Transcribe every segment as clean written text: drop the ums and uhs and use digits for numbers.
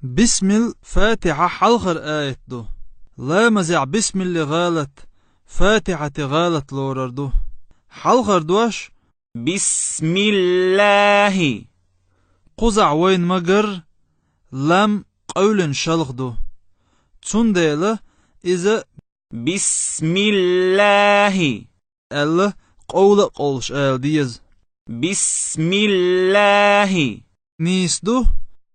بسم الفاتحة حلخر آية دو لا مزع بسم اللي غالت فاتحة غالت لورردو حلخر دوش بسم الله قزع وين مجر لم قول شلخدو تنديله إذا بسم الله ألا قول قولش آل ديز بسم الله نيسدو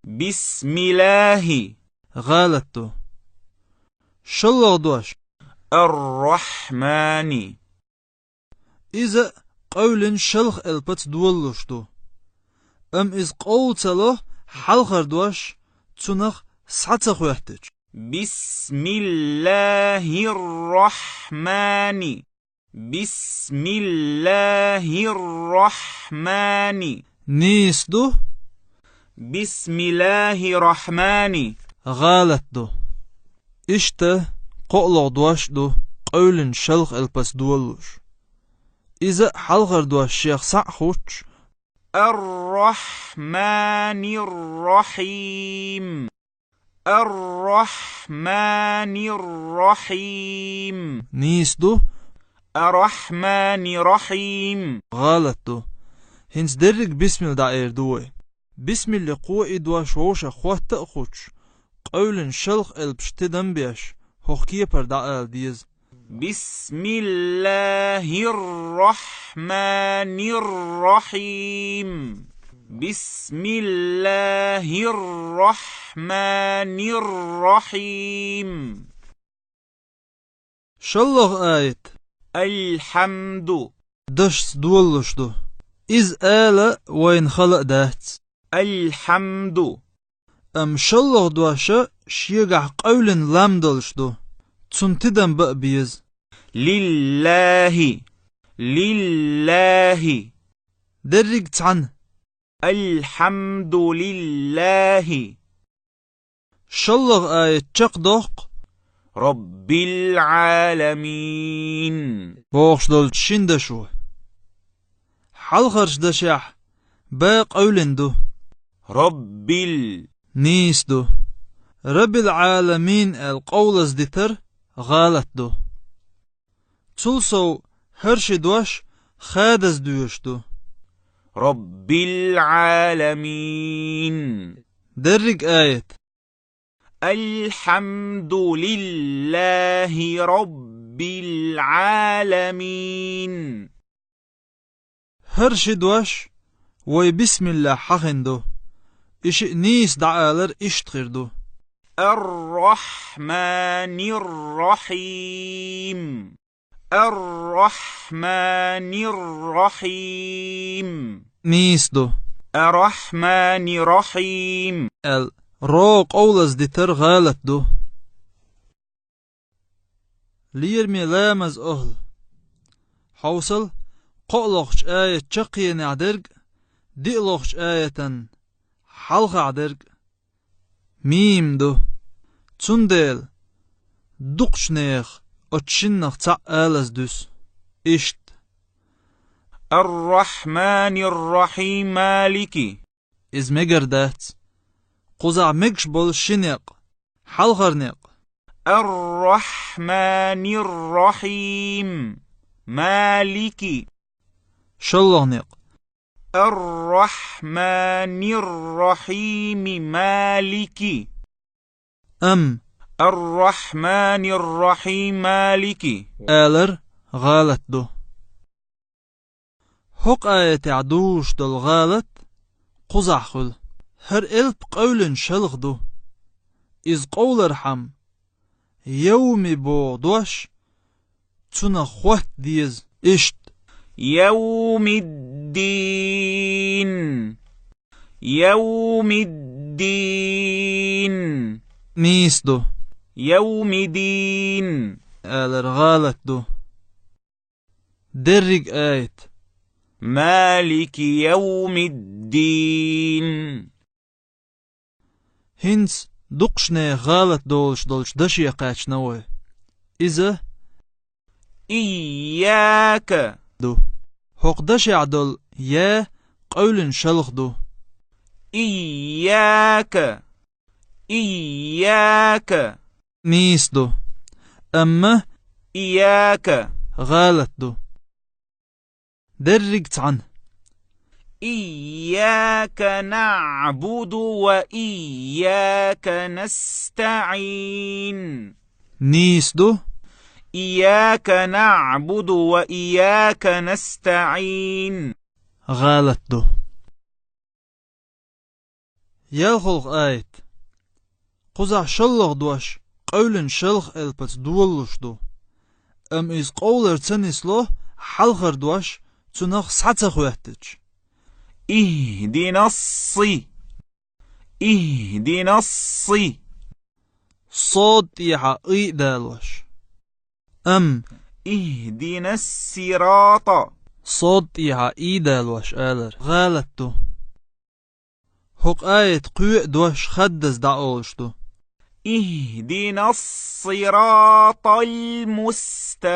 بسم الله غالتو شلغ دوش الرحمن إذا قول شلخ البت دولشتو إز قول تلو حلخر دوش تنخ سعتخ يحتج بسم الله الرحمن بسم الله الرحمن نيسدو بسم الله الرحمن غالتو إشته قولغ دوش دو قول شلخ البس دولش إذا حلخر دوش شيخ سعخوش الرحمن الرحيم الرحمن الرحيم نيسدو الرحمن الرحيم غالتو هنس درك بسم الدائر دوي بسم اللي قوة إدواش ووش أخوات تأخوش قول شلخ البشتدن بيش هوخكية پر دائر ديز بسم الله الرحمن الرحيم بسم الله الرحمن الرحيم شلغ آية الحمد دش دولش دو إز آلة وين خلق دات الحمد شلغ دواشا شيقع قول لام دلش دو تنتدن بق بيز لله لله درق تعن الحمد لله شلغ آية چق دوق رب العالمين بوخش دول شندشو حلخرش دشاح باق قولن دو رب نيس دو رب العالمين القولز ديتر غالت دو تلسو هرش دوش خادز دوش دو رب العالمين درق آية الحمد لله رب العالمين هرش دوش وي بسم الله حقن دو إش نيس دعالر إشتخر دو الرحمن الرحيم الرحمن الرحيم نيس دو الرحمن الرحيم الروق أولز ديتر غالت دو ليرمي لامز أهل حوصل قولخش آية چقية نعدرق ديلوخش آية حلق عدرق ميم دو تندل دقش نيخ اتشنخ تع آلز دوس إشت الرحمن الرحيم مالكي إز مجردات قزع مجش بول شنق حلغرنق الرحمن الرحيم مالكي شلغنق الرحمن الرحيم مالكي الرحمن الرحيم مالكي آلر غالت دو حق آية عدوش دل غالت قزع خل هر إلب قول شلغ دو إز قول رحم يومي بو دوش تنا خوات ديز إشت يوم الدين يوم الدين نيس دو يوم الدين آلر غالت دو درق آية مالك يوم الدين هنس دقشني غالت دولش دشي قاتش نوي إذا إياك دو حق دشي عدل يا قول شلخ دو إياك إياك نيس دو. أما إياك غالط دو. درجت عنه. إياك نعبد وإياك نستعين. نيس دو. إياك نعبد وإياك نستعين. غالط دو. يالخلق آيت قزع شلغ دوش قولن شلغ البت دولوش دو. إز قولر تنسلو حلغر دوش تنخ سعتخ ويحتج. اهدنا الصي اهدنا الصي. صوت يحا إي دالوش. اهدنا الصراط. صوت يحا إي دالوش آلر غالط دو. هق آيت قوي دوش خدز دعوش دو. اهدنا الصراط المستقيم.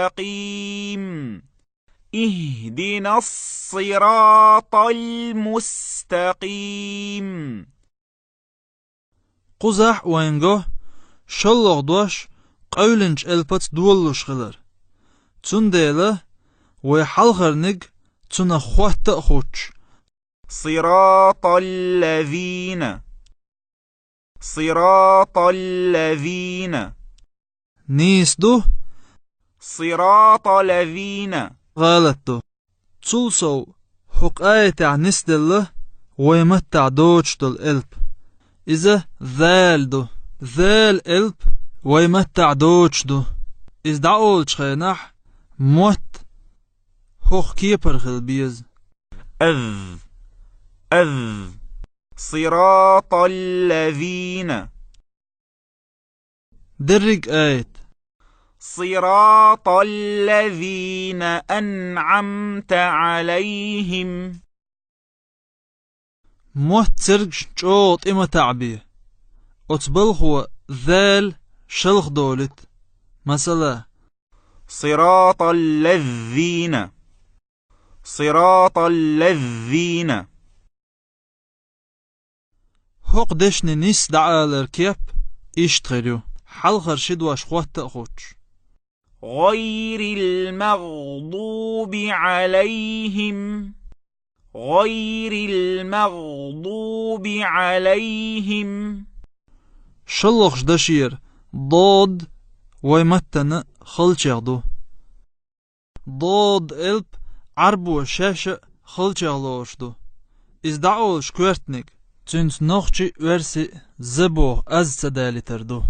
اهدنا الصراط المستقيم. قزح وينجو شلغ دوش قولنش البت دولوش خلر. تون ديله ويحلغر نج تون خوات تأخوش. صراط الذين صراط الذين. نيس دو. صراط الذين. غالط دو. تولسو حق آيت عنس دله ويمتع دوش دل الب. إذا ذال دو ذال الب ويمتع دوش دو. إذ دعول شخينح موت حق كيبر خلبيز. أذ صراط الذين. درج آيت صراط الذين أنعمت عليهم. موت ترج جوت إما تعبيه أتبلخ هو ذال شلخ دولت. مثلا صراط الذين صراط الذين. حق دشني نيس دعالر كيب إشتغلو حلخر شدواش خوات تأخوش. غير المغضوب عليهم غير المغضوب عليهم. شلخش دشير ضاد ويمتن خلچغدو. ضاد الب عربو شاشة خلچغلوشدو. إز دعوش كورتنك تنس نوخشي ورسي زبو از تداليتر دو.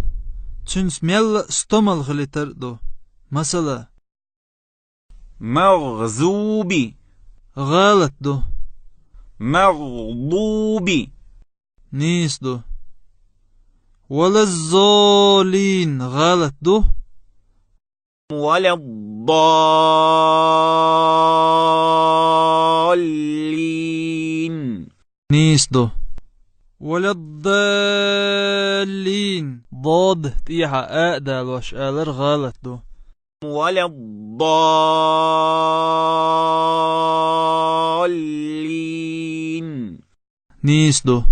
تنس ميل ستمل خليتر دو. مثلا مغزوب. غالط دو. مغضوب. نيس دو. ولا الظالين غالط دو. ولا الضالين. نيس دو. ولا الضالين ضاد تيحا أقدال وش آلر غالط دو. ولا الضالين. نيس دو.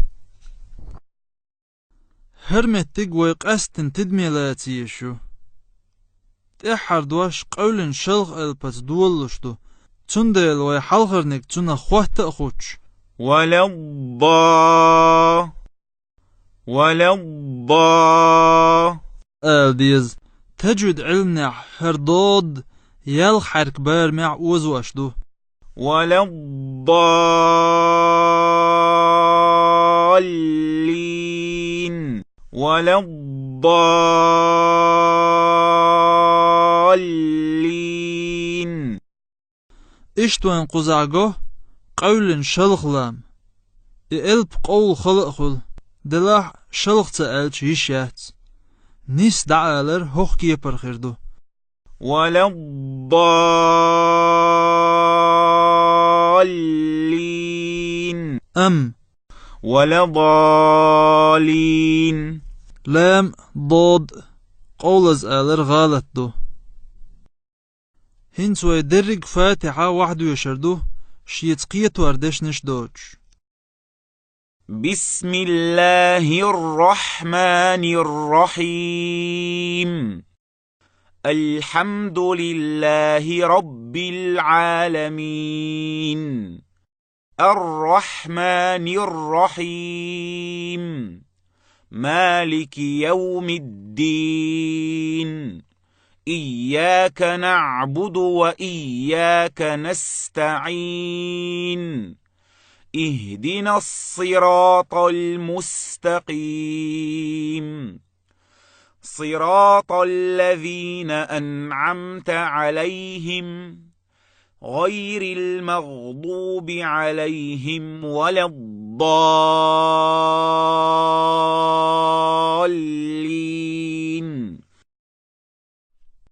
هرمتك ويقاستن تدميلاتي يشو تحر دوش قولن شلغ البت دولش دو. تندل ويحلغرنك تنا خواه تأخوش. ولا ديز تجود علمنا حردود يالخ حرك بار مع وزواش دو. ولا الضالين ولا الضالين. اشتوان قزعقو قول شلخ لام إلب قول خلق خل دلاح شلخ تألش يشيات نيس دعالر هوخ كيبر خيردو. ولا الضالين. ولا ضالين. لام ضاد قولز آلر غالط دو. هنسوي درج فاتحة وحدو يشردو شيتقية وردش نش دوج. بسم الله الرحمن الرحيم الحمد لله رب العالمين الرحمن الرحيم مالك يوم الدين إياك نعبد وإياك نستعين اهدنا الصراط المستقيم صراط الذين أنعمت عليهم غير المغضوب عليهم ولا الضالين